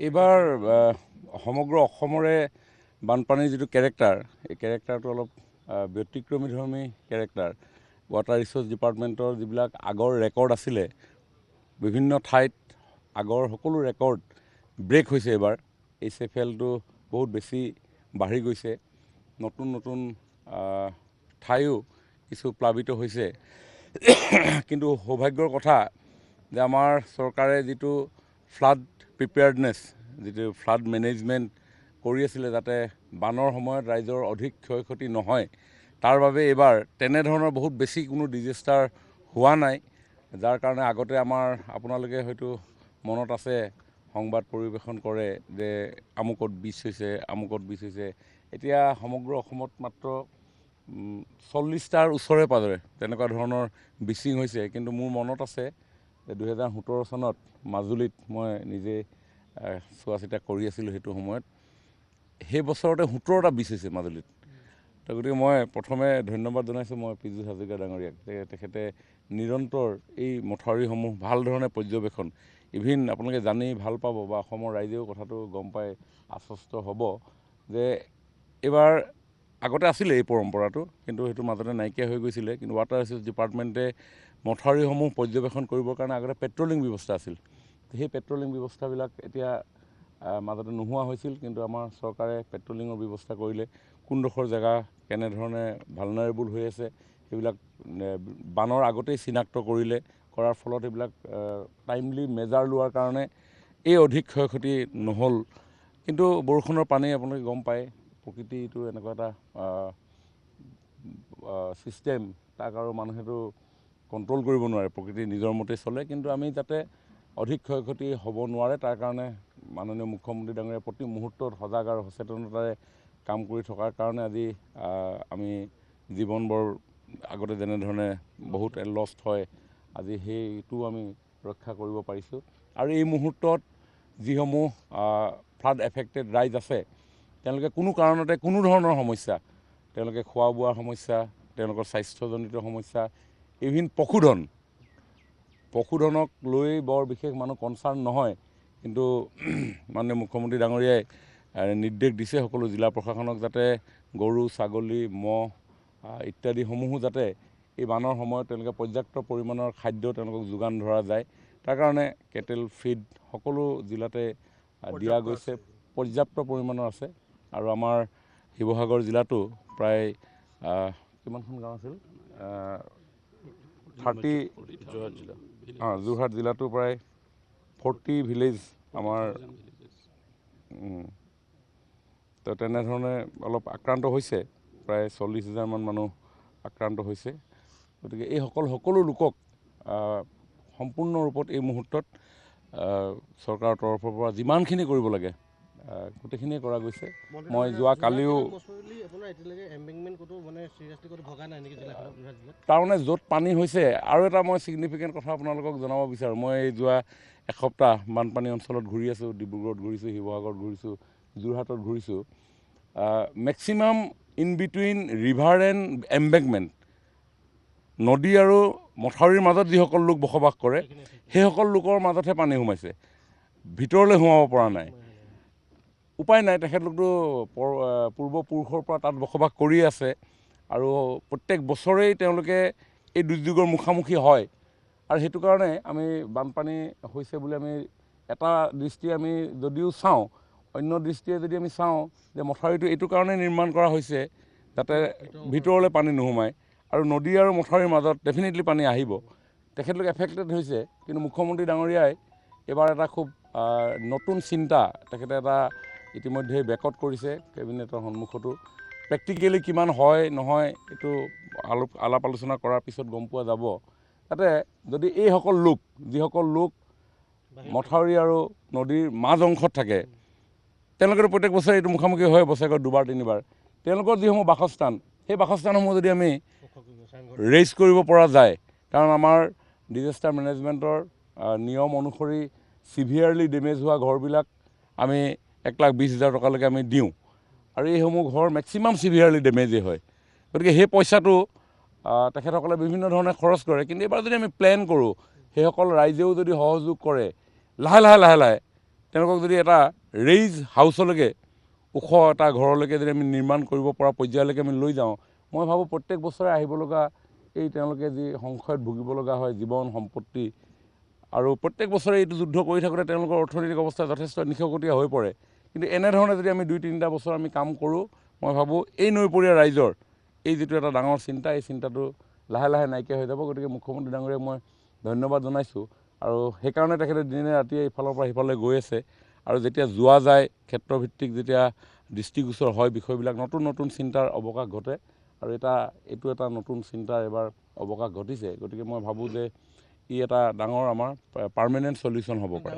এইবাৰ সমগ্ৰ অসমৰে বানপানীৰ যিটো কেৰেক্টাৰ, এই কেৰেক্টাৰটো অলপ ব্যতিক্ৰমীধৰ্মী কেৰেক্টাৰ। ৱাটাৰ ৰিচোৰ্চ ডিপাৰ্টমেণ্টৰ যিবিলাক আগৰ ৰেকৰ্ড আছিলে, বিভিন্ন ঠাইত আগৰ সকলো ৰেকৰ্ড ব্ৰেক হৈছে। এইবাৰ HFL-টো বহুত বেছি বাঢ়ি গৈছে। নতুন নতুন ঠাইও কিছু প্লাবিত হৈছে। কিন্তু সৌভাগ্যৰ কথা যে আমাৰ চৰকাৰে যিটো ফ্লাড প্ৰিপেয়াৰ্ডনেছ, যিটো ফ্লাড মেনেজমেণ্ট কৰি আছিলে যাতে বানৰ সময়ত ৰাইজৰ অধিক ক্ষয় ক্ষতি নহয়, তাৰ বাবে এইবাৰ তেনেধৰণৰ বহুত বেছি কোনো ডিজাষ্টাৰ হোৱা নাই। যাৰ কাৰণে আগতে আমাৰ আপোনালোকে হয়তো মনত আছে, সংবাদ পৰিৱেশন কৰে যে আমুকত বিচ হৈছে, আমুকত বিচ হৈছে। এতিয়া সমগ্ৰ অসমত মাত্ৰ 40টাৰ ওচৰে পাজৰে তেনেকুৱা ধৰণৰ বিচিং হৈছে। কিন্তু মোৰ মনত আছে যে 2017 চনত মাজুলীত মই নিজে চোৱা চিতা কৰি আছিলোঁ। সেইটো সময়ত সেই বছৰতে 17টা বিচ হৈছে মাজুলীত। তো গতিকে মই প্ৰথমে ধন্যবাদ জনাইছোঁ মই পীযুষ হাজৰিকা ডাঙৰীয়াক। তেখেতে নিৰন্তৰ এই মথাউৰিসমূহ ভাল ধৰণে পৰ্যবেক্ষণ, ইভিন আপোনালোকে জানি ভাল পাব বা অসমৰ ৰাইজেও কথাটো গম পাই আশ্বস্ত হ'ব যে এইবাৰ আগতে আছিলে এই পৰম্পৰাটো, কিন্তু সেইটো মাজতে নাইকিয়া হৈ গৈছিলে। কিন্তু ৱাটাৰ ৰিচোৰ্চ ডিপাৰ্টমেণ্টে মথাউৰিসমূহ পৰ্যবেক্ষণ কৰিবৰ কাৰণে আগতে পেট্ৰলিং ব্যৱস্থা আছিল। সেই পেট্ৰলিং ব্যৱস্থাবিলাক এতিয়া মাজতে নোহোৱা হৈছিল। কিন্তু আমাৰ চৰকাৰে পেট্ৰলিঙৰ ব্যৱস্থা কৰিলে। কোনডোখৰ জেগা কেনেধৰণে ভালনাৰেবল হৈ আছে সেইবিলাক বানৰ আগতেই চিনাক্ত কৰিলে। কৰাৰ ফলত এইবিলাক টাইমলি মেজাৰ লোৱাৰ কাৰণে এই অধিক ক্ষয় ক্ষতি নহ'ল। কিন্তু বৰষুণৰ পানী আপোনালোকে গম পায়, প্ৰকৃতিটো এনেকুৱা এটা ছিষ্টেম, তাক আৰু মানুহেতো কণ্ট্ৰল কৰিব নোৱাৰে, প্ৰকৃতি নিজৰ মতে চলে। কিন্তু আমি যাতে অধিক ক্ষয় ক্ষতি হ'ব নোৱাৰে তাৰ কাৰণে মাননীয় মুখ্যমন্ত্ৰী ডাঙৰীয়াই প্ৰতি মুহূৰ্তত সজাগ আৰু সচেতনতাৰে কাম কৰি থকাৰ কাৰণে আজি আমি জীৱনবোৰ আগতে যেনেধৰণে বহুত লষ্ট হয়, আজি সেইটো আমি ৰক্ষা কৰিব পাৰিছোঁ। আৰু এই মুহূৰ্তত যিসমূহ ফ্লাড এফেক্টেড ৰাইজ আছে, তেওঁলোকে কোনো কাৰণতে কোনো ধৰণৰ সমস্যা, তেওঁলোকে খোৱা বোৱাৰ সমস্যা, তেওঁলোকৰ স্বাস্থ্যজনিত সমস্যা, ইভিন পশুধনক লৈ বৰ বিশেষ মানুহ কনচাৰ্ণ নহয়। কিন্তু মাননীয় মুখ্যমন্ত্ৰী ডাঙৰীয়াই নিৰ্দেশ দিছে সকলো জিলা প্ৰশাসনক যাতে গৰু, ছাগলী, ম'হ ইত্যাদিসমূহো যাতে এই বানৰ সময়ত তেওঁলোকে পৰ্যাপ্ত পৰিমাণৰ খাদ্য তেওঁলোকক যোগান ধৰা যায়। তাৰ কাৰণে কেটেল ফিড সকলো জিলাতে দিয়া গৈছে, পৰ্যাপ্ত পৰিমাণৰ আছে। আৰু আমাৰ শিৱসাগৰ জিলাতো প্ৰায় কিমানখন গাঁও আছিল, 30, যোৰহাট জিলাতো প্ৰায় 40 ভিলেজ আমাৰ তো তেনেধৰণে অলপ আক্ৰান্ত হৈছে। প্ৰায় 40,000মান মানুহ আক্ৰান্ত হৈছে। গতিকে এই সকলো লোকক সম্পূৰ্ণ ৰূপত এই মুহূৰ্তত চৰকাৰৰ তৰফৰ পৰা যিমানখিনি কৰিব লাগে গোটেইখিনিয়ে কৰা গৈছে। মই যোৱা কালিও তাৰমানে য'ত পানী হৈছে, আৰু এটা মই ছিগনিফিকেণ্ট কথা আপোনালোকক জনাব বিচাৰোঁ। মই যোৱা এসপ্তাহ বানপানী অঞ্চলত ঘূৰি আছোঁ, ডিব্ৰুগড়ত ঘূৰিছোঁ, শিৱসাগৰত ঘূৰিছোঁ, যোৰহাটত ঘূৰিছোঁ। Maximum in between river and embankment, নদী আৰু মথাউৰিৰ মাজত যিসকল লোক বসবাস কৰে সেইসকল লোকৰ মাজতহে পানী সোমাইছে, ভিতৰলৈ সোমাব পৰা নাই। উপায় নাই, তেখেতলোকতো পূৰ্বপুৰুষৰ পৰা তাত বসবাস কৰি আছে আৰু প্ৰত্যেক বছৰেই তেওঁলোকে এই দুৰ্যোগৰ মুখামুখি হয়। আৰু সেইটো কাৰণে আমি বানপানী হৈছে বুলি আমি এটা দৃষ্টি আমি যদিও চাওঁ, অন্য দৃষ্টিয়ে যদি আমি চাওঁ যে মথাউৰিটো এইটো কাৰণে নিৰ্মাণ কৰা হৈছে যাতে ভিতৰলৈ পানী নোসোমায়। আৰু নদী আৰু মথাউৰিৰ মাজত ডেফিনেটলি পানী আহিব, তেখেতলোক এফেক্টেড হৈছে। কিন্তু মুখ্যমন্ত্ৰী ডাঙৰীয়াই এইবাৰ এটা খুব নতুন চিন্তা তেখেতে এটা ইতিমধ্যে বেকত কৰিছে কেবিনেটৰ সন্মুখতো। প্ৰেক্টিকেলি কিমান হয় নহয় এইটো আলাপ আলোচনা কৰাৰ পিছত গম পোৱা যাব। যাতে যদি এইসকল লোক, যিসকল লোক মথাউৰি আৰু নদীৰ মাজ অংশত থাকে, তেওঁলোকেতো প্ৰত্যেক বছৰে এইটো মুখামুখি হয়, বছৰেকত 2-3বাৰ। তেওঁলোকৰ যিসমূহ বাসস্থান, সেই বাসস্থানসমূহ যদি আমি ৰেইজ কৰিব পৰা যায়, কাৰণ আমাৰ ডিজাষ্টাৰ মেনেজমেণ্টৰ নিয়ম অনুসৰি ছিভিয়াৰলি ডেমেজ হোৱা ঘৰবিলাক আমি 1,20,000 টকালৈকে আমি দিওঁ। আৰু এইসমূহ ঘৰ মেক্সিমাম ছিভিয়াৰলি ডেমেজেই হয়। গতিকে সেই পইচাটো তেখেতসকলে বিভিন্ন ধৰণে খৰচ কৰে। কিন্তু এইবাৰ যদি আমি প্লেন কৰোঁ, সেইসকল ৰাইজেও যদি সহযোগ কৰে, লাহে লাহে তেওঁলোকক যদি এটা ৰেইজ হাউচলৈকে ওখ এটা ঘৰলৈকে যদি আমি নিৰ্মাণ কৰিব পৰা পৰ্যায়লৈকে আমি লৈ যাওঁ, মই ভাবোঁ প্ৰত্যেক বছৰে আহিব লগা এই তেওঁলোকে যি সংশয়ত ভুগিব লগা হয় জীৱন সম্পত্তি, আৰু প্ৰত্যেক বছৰে এইটো যুদ্ধ কৰি থাকোঁতে তেওঁলোকৰ অৰ্থনৈতিক অৱস্থা যথেষ্ট নিশকটীয়া হৈ পৰে। কিন্তু এনেধৰণে যদি আমি 2-3টা বছৰ আমি কাম কৰোঁ, মই ভাবোঁ এই নৈপৰীয়া ৰাইজৰ এই যিটো এটা ডাঙৰ চিন্তা, এই চিন্তাটো লাহে লাহে নাইকিয়া হৈ যাব। গতিকে মুখ্যমন্ত্ৰী ডাঙৰীয়াক মই ধন্যবাদ জনাইছোঁ, আৰু সেইকাৰণে তেখেতে দিনে ৰাতিয়ে ইফালৰ পৰা সিফালে গৈ আছে। আৰু যেতিয়া যোৱা যায় ক্ষেত্ৰভিত্তিক যেতিয়া দৃষ্টিগোচৰ হয় বিষয়বিলাক, নতুন নতুন চিন্তাৰ অৱকাশ ঘটে, আৰু এইটো এটা নতুন চিন্তাৰ এবাৰ অৱকাশ ঘটিছে। গতিকে মই ভাবোঁ যে ই এটা ডাঙৰ আমাৰ পাৰ্মানেণ্ট চলিউশ্যন হ'ব পাৰে।